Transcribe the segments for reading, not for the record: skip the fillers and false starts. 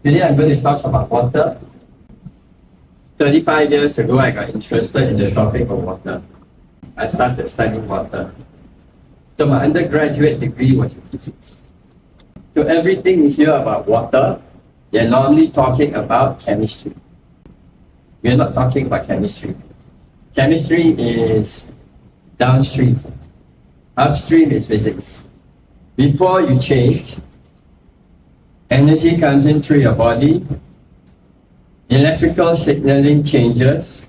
Today I'm going to talk about water. 35 years ago, I got interested in the topic of water. I started studying water. So my undergraduate degree was in physics. So everything you hear about water, they're normally talking about chemistry. We're not talking about chemistry. Chemistry is downstream. Upstream is physics. Before you change, energy comes in through your body, electrical signaling changes,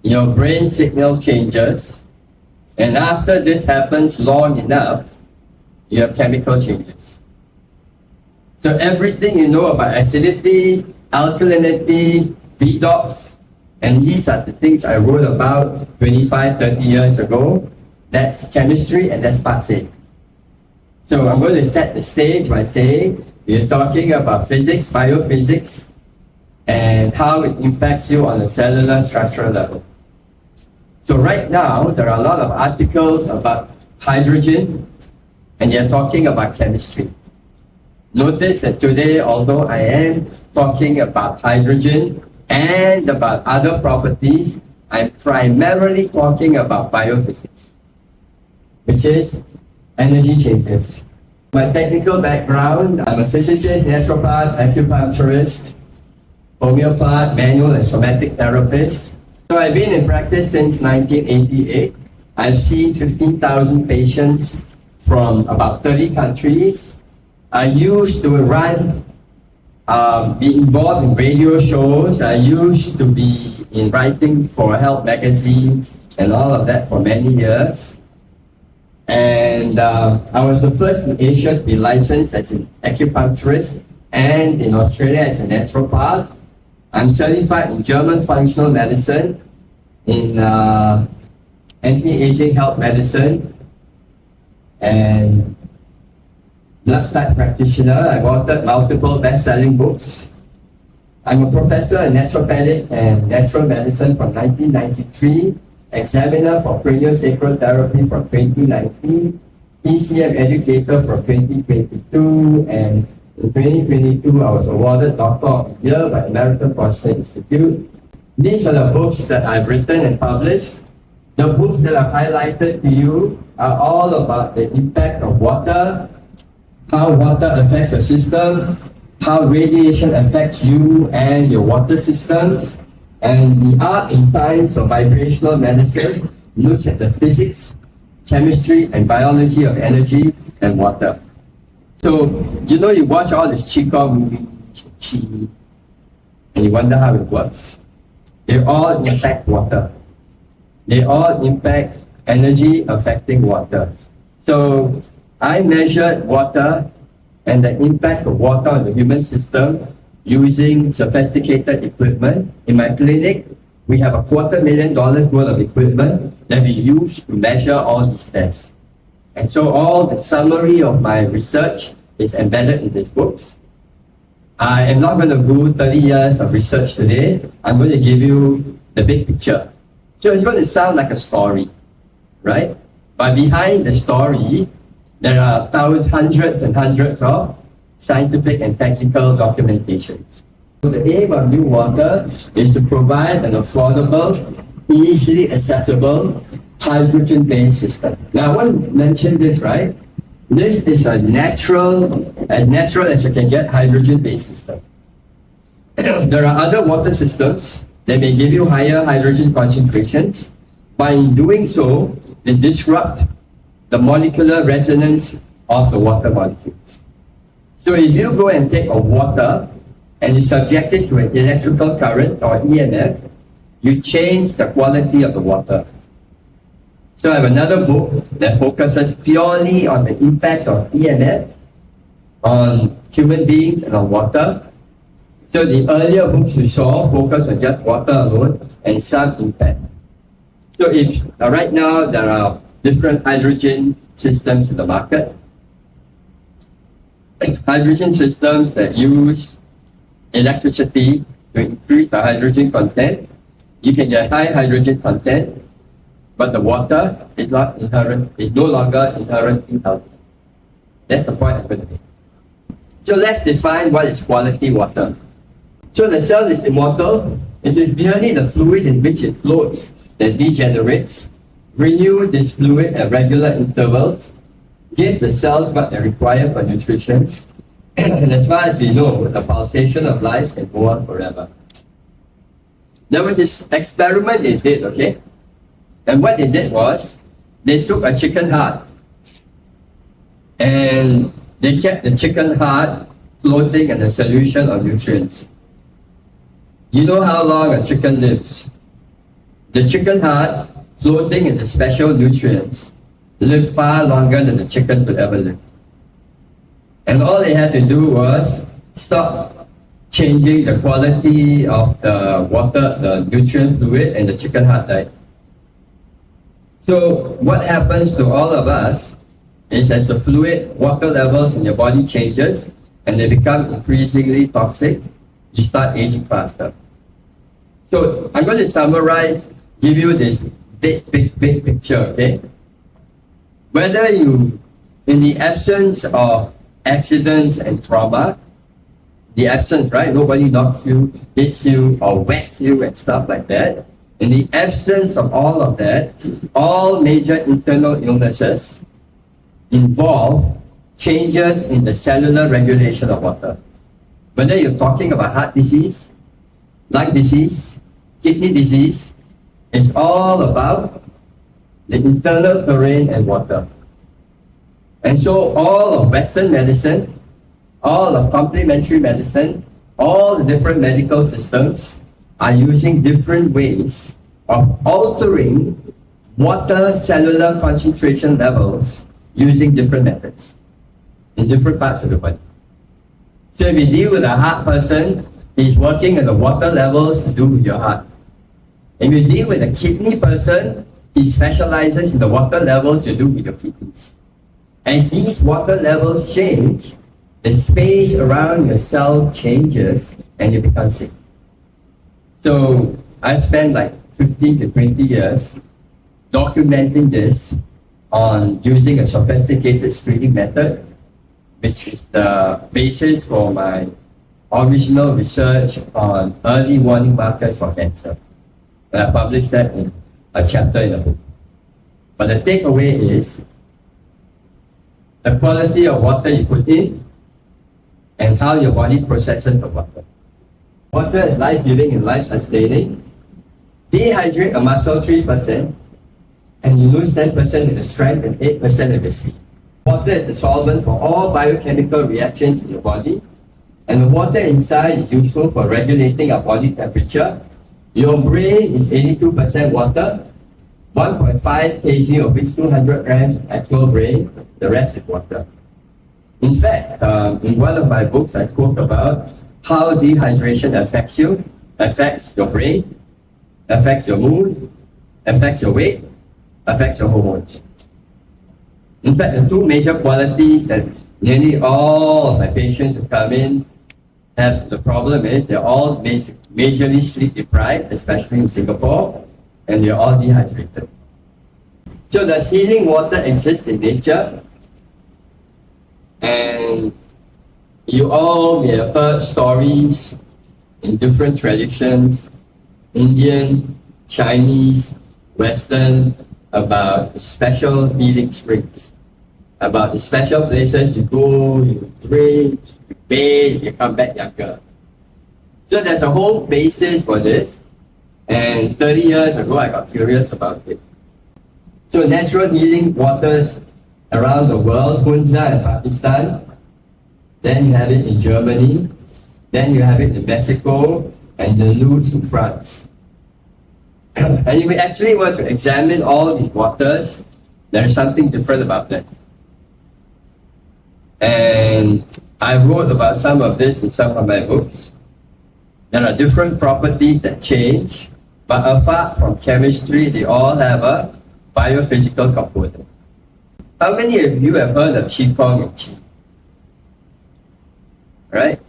your brain signal changes, and after this happens long enough, you have chemical changes. So everything you know about acidity, alkalinity, redox, and these are the things I wrote about 25, 30 years ago. That's chemistry and that's passé. So I'm going to set the stage by saying we're talking about physics, biophysics, and how it impacts you on a cellular structural level. So right now, there are a lot of articles about hydrogen, and they're talking about chemistry. Notice that today, although I am talking about hydrogen and about other properties, I'm primarily talking about biophysics, which is energy changes. My technical background, I'm a physicist, naturopath, acupuncturist, homeopath, manual and somatic therapist. So I've been in practice since 1988. I've seen 15,000 patients from about 30 countries. I used to be involved in radio shows. I used to be in writing for health magazines and all of that for many years. And I was the first in Asia to be licensed as an acupuncturist and in Australia as a naturopath. I'm certified in German functional medicine, in anti-aging health medicine, and blood type practitioner. I've authored multiple best-selling books. I'm a professor in naturopathic and natural medicine from 1993, examiner for craniosacral therapy from 2019, PCM educator from 2022, and in 2022, I was awarded Doctor of the Year by American Prostate Institute. These are the books that I've written and published. The books that I've highlighted to you are all about the impact of water, how water affects your system, how radiation affects you and your water systems, and the art and science of vibrational medicine looks at the physics, chemistry, and biology of energy and water. So, you know, you watch all these Qigong movies, Qi, and you wonder how it works. They all impact water. They all impact energy affecting water. So, I measured water and the impact of water on the human system using sophisticated equipment. In my clinic, we have $250,000 worth of equipment that we use to measure all these tests. And so all the summary of my research is embedded in these books. I am not going to do 30 years of research today. I'm going to give you the big picture. So it's going to sound like a story, right? But behind the story, there are hundreds and hundreds of scientific and technical documentations. So the aim of New Water is to provide an affordable, easily accessible, hydrogen-based system. Now, I want to mention this, right? This is as natural as you can get hydrogen-based system. There are other water systems that may give you higher hydrogen concentrations. By doing so, they disrupt the molecular resonance of the water molecules. So if you go and take a water and you subject it to an electrical current or EMF, you change the quality of the water. So I have another book that focuses purely on the impact of EMF on human beings and on water. So the earlier books you saw focus on just water alone and some impact. So if right now there are different hydrogen systems in the market, hydrogen systems that use electricity to increase the hydrogen content. You can get high hydrogen content, but the water is not inherent, is no longer inherently healthy. That's the point I'm going to make. So let's define what is quality water. So the cell is immortal. It is merely the fluid in which it floats that degenerates. Renew this fluid at regular intervals. Give the cells what they require for nutrition. And as far as we know, the pulsation of life can go on forever. There was this experiment they did, okay? And what they did was, they took a chicken heart and they kept the chicken heart floating in a solution of nutrients. You know how long a chicken lives? The chicken heart floating in the special nutrients lived far longer than the chicken could ever live. And all they had to do was stop changing the quality of the water, the nutrient fluid, and the chicken heart died. So what happens to all of us is as the fluid water levels in your body changes and they become increasingly toxic, you start aging faster. So I'm going to summarize, give you this big picture, okay? Whether you, in the absence of accidents and trauma, the absence, right? Nobody knocks you, hits you, or whacks you and stuff like that. In the absence of all of that, all major internal illnesses involve changes in the cellular regulation of water. Whether you're talking about heart disease, lung disease, kidney disease, it's all about the internal terrain and water. And so all of Western medicine, all of complementary medicine, all the different medical systems are using different ways of altering water cellular concentration levels using different methods in different parts of the body. So if you deal with a heart person, he's working at the water levels to do with your heart. If you deal with a kidney person, he specializes in the water levels to do with your kidneys. As these water levels change, the space around your cell changes and you become sick. So I've spent like 15 to 20 years documenting this on using a sophisticated screening method, which is the basis for my original research on early warning markers for cancer. And I published that in a chapter in the book. But the takeaway is the quality of water you put in and how your body processes the water. Water is life-giving and life-sustaining. Dehydrate a muscle 3% and you lose 10% in the strength and 8% in the speed. Water is a solvent for all biochemical reactions in your body, and the water inside is useful for regulating our body temperature. Your brain is 82% water, 1.5 kg of which 200 grams actual brain, the rest is water. In fact, in one of my books, I spoke about how dehydration affects you, affects your brain, affects your mood, affects your weight, affects your hormones. In fact, the two major qualities that nearly all of my patients who come in have the problem is they're all majorly sleep deprived, especially in Singapore, and they're all dehydrated. So does healing water exist in nature? And you all may have heard stories in different traditions, Indian, Chinese, Western, about the special healing springs, about the special places you go, you drink, you bathe, you come back younger. So there's a whole basis for this, and 30 years ago I got curious about it. So natural healing waters around the world, Hunza in Pakistan, then you have it in Germany, then you have it in Mexico, and the Lourdes in France. And if we actually want to examine all these waters, there is something different about them. And I wrote about some of this in some of my books. There are different properties that change, but apart from chemistry, they all have a biophysical component. How many of you have heard of Qigong and Qi? Right?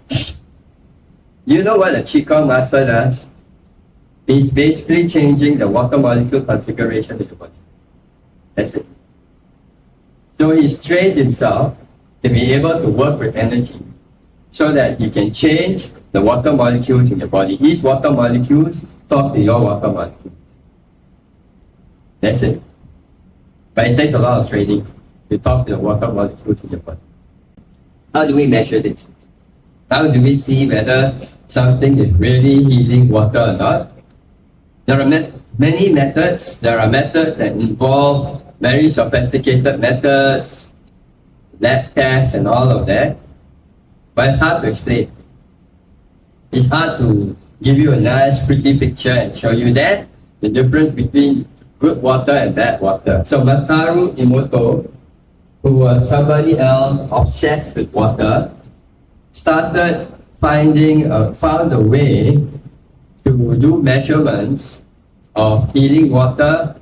You know what a Qigong master does? He's basically changing the water molecule configuration in the body. That's it. So he's trained himself to be able to work with energy so that he can change the water molecules in your body. His water molecules talk to your water molecules. That's it. But it takes a lot of training to talk to the water molecules in your body. How do we measure this? How do we see whether something is really healing water or not? There are many methods. There are methods that involve very sophisticated methods, lab tests and all of that. But it's hard to explain. It's hard to give you a nice pretty picture and show you that, the difference between good water and bad water. So Masaru Emoto, who was somebody else obsessed with water, started found a way to do measurements of healing water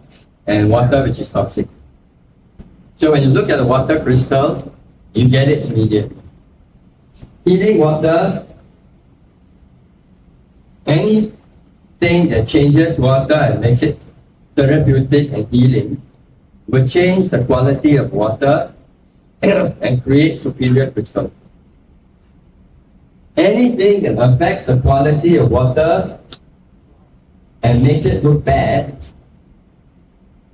and water which is toxic. So when you look at the water crystal, you get it immediately. Healing water, anything that changes water and makes it therapeutic and healing will change the quality of water and create superior crystals. Anything that affects the quality of water and makes it look bad,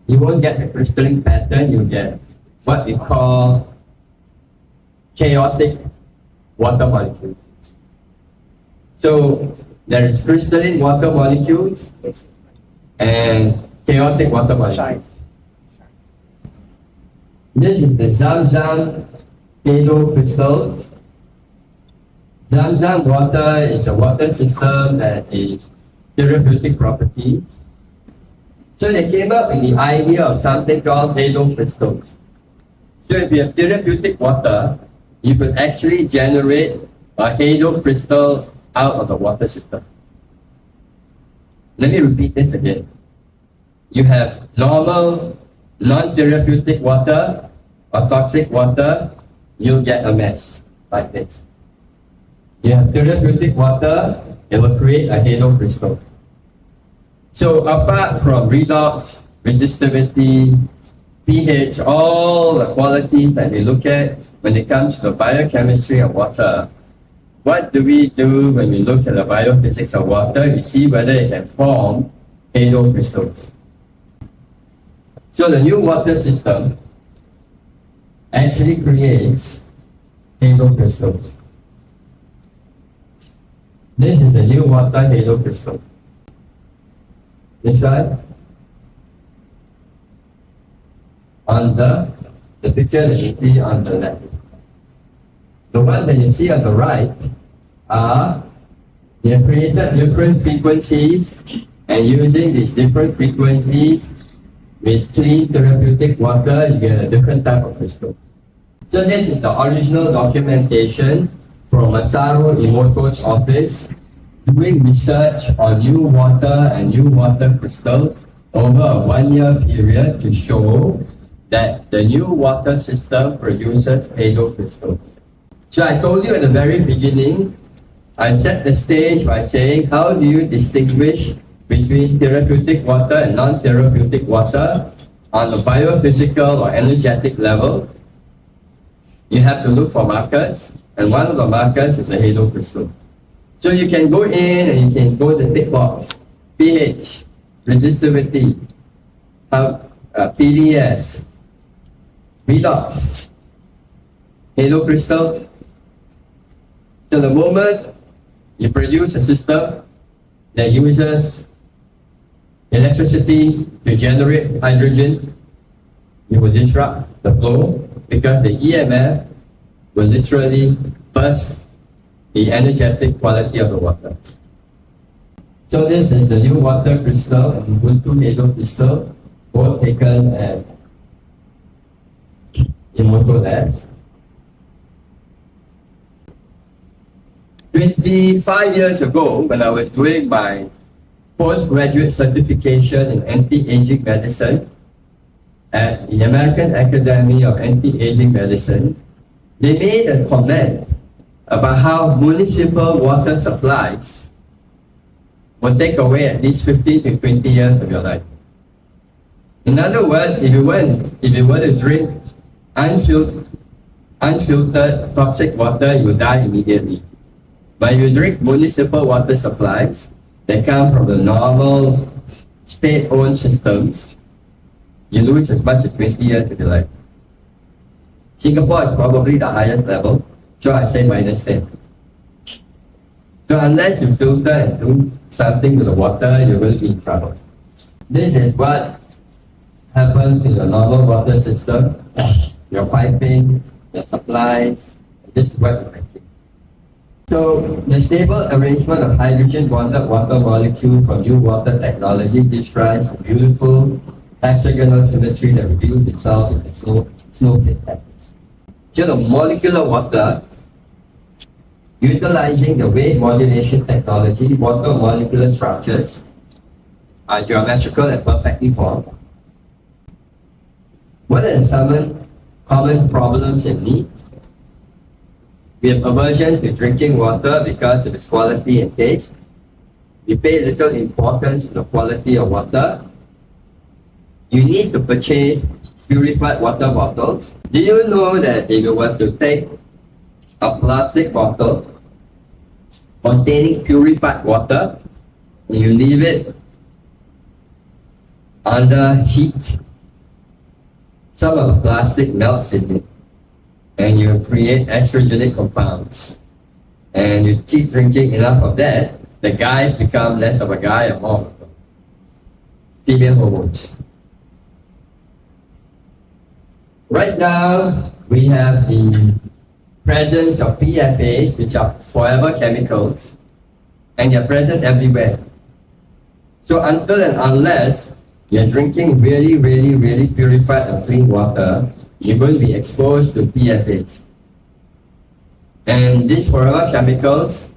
you won't get the crystalline pattern, you get what we call chaotic water molecules. So there is crystalline water molecules and chaotic water molecules. This is the Zamzam Halo crystal. Zamzam water is a water system that is therapeutic properties. So they came up with the idea of something called halo crystals. So if you have therapeutic water, you could actually generate a halo crystal out of the water system. Let me repeat this again. You have normal, non-therapeutic water or toxic water, you'll get a mess like this. You have therapeutic water, it will create a halo crystal. So apart from redox, resistivity, pH, all the qualities that we look at when it comes to the biochemistry of water, what do we do when we look at the biophysics of water? We see whether it can form halo crystals. So the new water system actually creates halo crystals. This is the new water halo crystal. This one, on the picture that you see on the left. The ones that you see on the right are, they have created different frequencies, and using these different frequencies with clean therapeutic water, you get a different type of crystal. So this is the original documentation from Masaru Emoto's office, doing research on new water and new water crystals over a 1-year period to show that the new water system produces halo crystals. So I told you at the very beginning, I set the stage by saying, how do you distinguish between therapeutic water and non-therapeutic water on the biophysical or energetic level? You have to look for markers, and one of the markers is a halo crystal. So you can go in and you can go to the tick box, pH, resistivity, PDS, redox, halo crystal. So the moment you produce a system that uses electricity to generate hydrogen, you will disrupt the flow because the EMF will literally burst the energetic quality of the water. So this is the new water crystal and Ubuntu halo crystal, both taken at Emoto Labs. 25 years ago, when I was doing my postgraduate certification in anti-aging medicine at the American Academy of Anti-Aging Medicine, they made a comment about how municipal water supplies will take away at least 15 to 20 years of your life. In other words, if you were to drink unfiltered toxic water, you die immediately. But if you drink municipal water supplies that come from the normal state-owned systems, you lose as much as 20 years of your life. Singapore is probably the highest level, so I say minus 10. So unless you filter and do something with the water, you will be in trouble. This is what happens in your normal water system, your piping, your supplies, this is what you're drinking. So the stable arrangement of hydrogen bonded water molecules from new water technology gives rise to beautiful hexagonal symmetry that reveals itself in the snowflake patterns. So the molecular water, utilizing the wave modulation technology, water molecular structures are geometrical and perfectly formed. What are some common problems and needs? We have aversion to drinking water because of its quality and taste. We pay little importance to the quality of water. You need to purchase purified water bottles. Do you know that if you were to take a plastic bottle containing purified water and you leave it under heat, some of the plastic melts in it and you create estrogenic compounds, and you keep drinking enough of that, the guys become less of a guy and more of a female hormones. Right now, we have the presence of PFAs, which are forever chemicals, and they're present everywhere. So until and unless you're drinking really purified and clean water, you're going to be exposed to PFAs. And these forever chemicals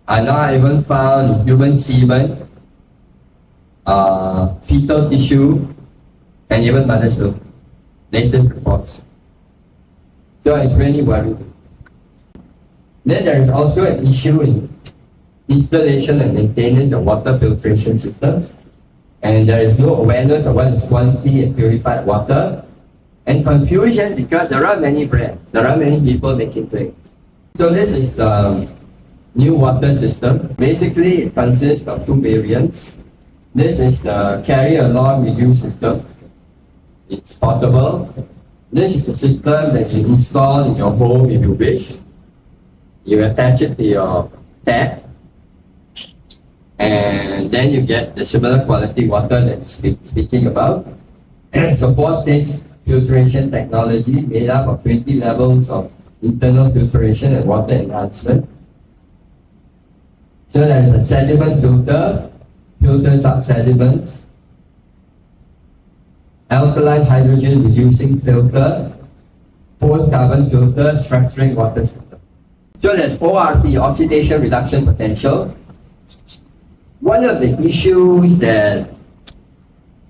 are not even found in human semen, fetal tissue, and even mother's milk. Latest reports. So it's really worrying. Then there is also an issue in installation and maintenance of water filtration systems. And there is no awareness of what is quality and purified water. And confusion because there are many brands, there are many people making claims. So this is the new water system. Basically, it consists of two variants. This is the carry along reuse system. It's portable. This is the system that you install in your home if you wish. You attach it to your tap, and then you get the similar quality water that we're speaking about. So 4-stage filtration technology made up of 20 levels of internal filtration and water enhancement. So there is a sediment filter, filters out sediments, alkaline hydrogen reducing filter, post-carbon filter, structuring water system. So there's ORP, oxidation reduction potential. One of the issues that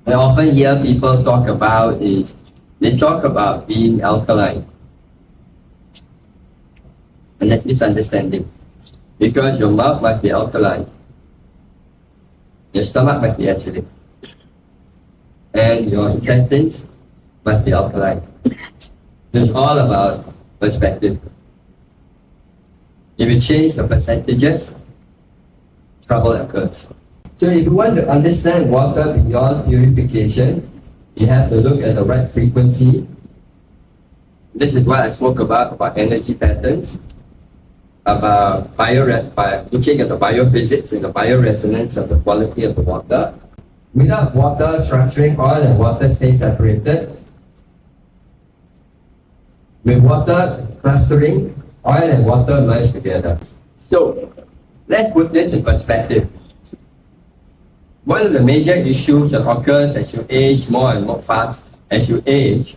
I often hear people talk about is they talk about being alkaline. And that's misunderstanding. Because your mouth must be alkaline. Your stomach must be acidic. And your intestines must be alkaline. It's all about perspective. If you change the percentages, trouble occurs. So if you want to understand water beyond purification, you have to look at the right frequency. This is what I spoke about energy patterns, about looking at the biophysics and the bioresonance of the quality of the water. Without water structuring, oil and water stay separated. With water clustering, oil and water merge together. So let's put this in perspective. One of the major issues that occurs as you age more and more fast as you age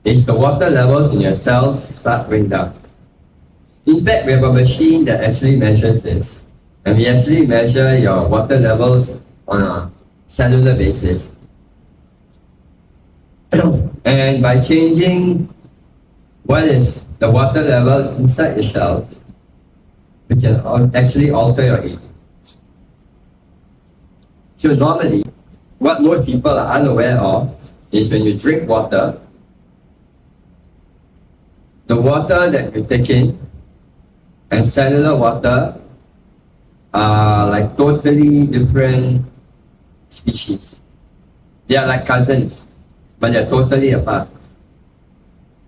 is the water levels in your cells start going down. In fact, we have a machine that actually measures this. And we actually measure your water levels on a cellular basis. And by changing what is the water level inside the cells, we can actually alter your age. So normally, what most people are unaware of is when you drink water, the water that you take in and cellular water are like totally different species. They are like cousins, but they're totally apart.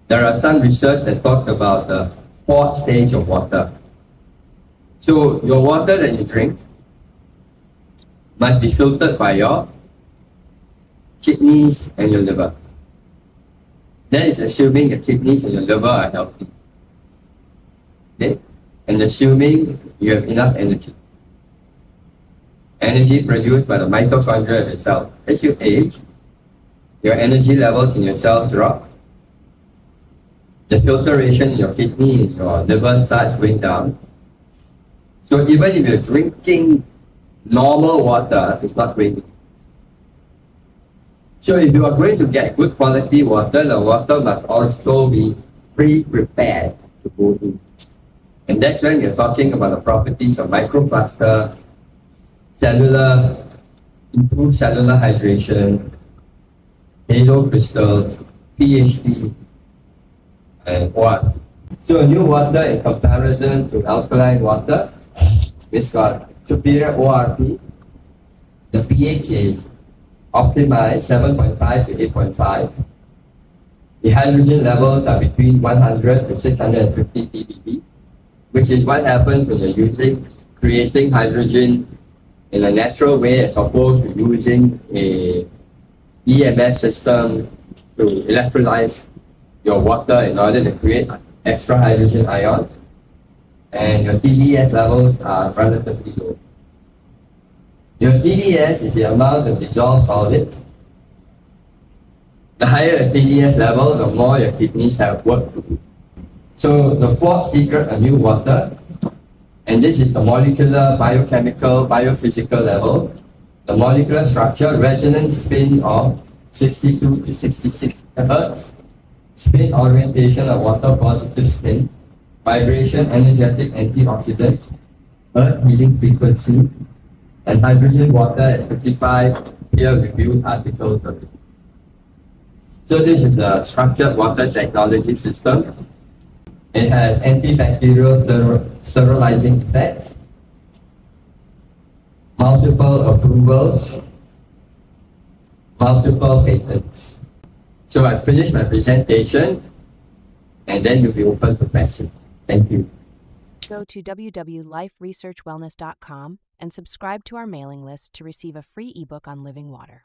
There are some research that talks about the fourth stage of water. So your water that you drink must be filtered by your kidneys and your liver. That is assuming the kidneys and your liver are healthy. Okay? And assuming you have enough energy. Energy produced by the mitochondria of your cell. As you age, your energy levels in your cells drop. The filtration in your kidneys or liver starts going down. So even if you're drinking normal water, it's not going. So if you are going to get good quality water, the water must also be pre-prepared to go in. And that's when we're talking about the properties of microplaster, cellular, improved cellular hydration, halo crystals, pH, and ORP. So new water in comparison to alkaline water, it's got superior ORP. The pH is optimized 7.5 to 8.5. The hydrogen levels are between 100 to 650 ppb, which is what happens when you're creating hydrogen in a natural way as opposed to using a EMF system to electrolyze your water in order to create extra hydrogen ions. And your TDS levels are relatively low. Your TDS is the amount of dissolved solid. The higher the TDS level, the more your kidneys have work to do. So the fourth secret of new water, and this is the molecular, biochemical, biophysical level. The molecular structure, resonance spin of 62 to 66 Hz. Spin orientation of water, positive spin. Vibration, energetic, antioxidant. Earth healing frequency. And hydrogen water at 55 peer-reviewed articles. So this is the structured water technology system. It has antibacterial sterilizing effects, multiple approvals, multiple patents. So I finished my presentation, and then you'll be open to questions. Thank you. Go to www.liferesearchwellness.com and subscribe to our mailing list to receive a free ebook on living water.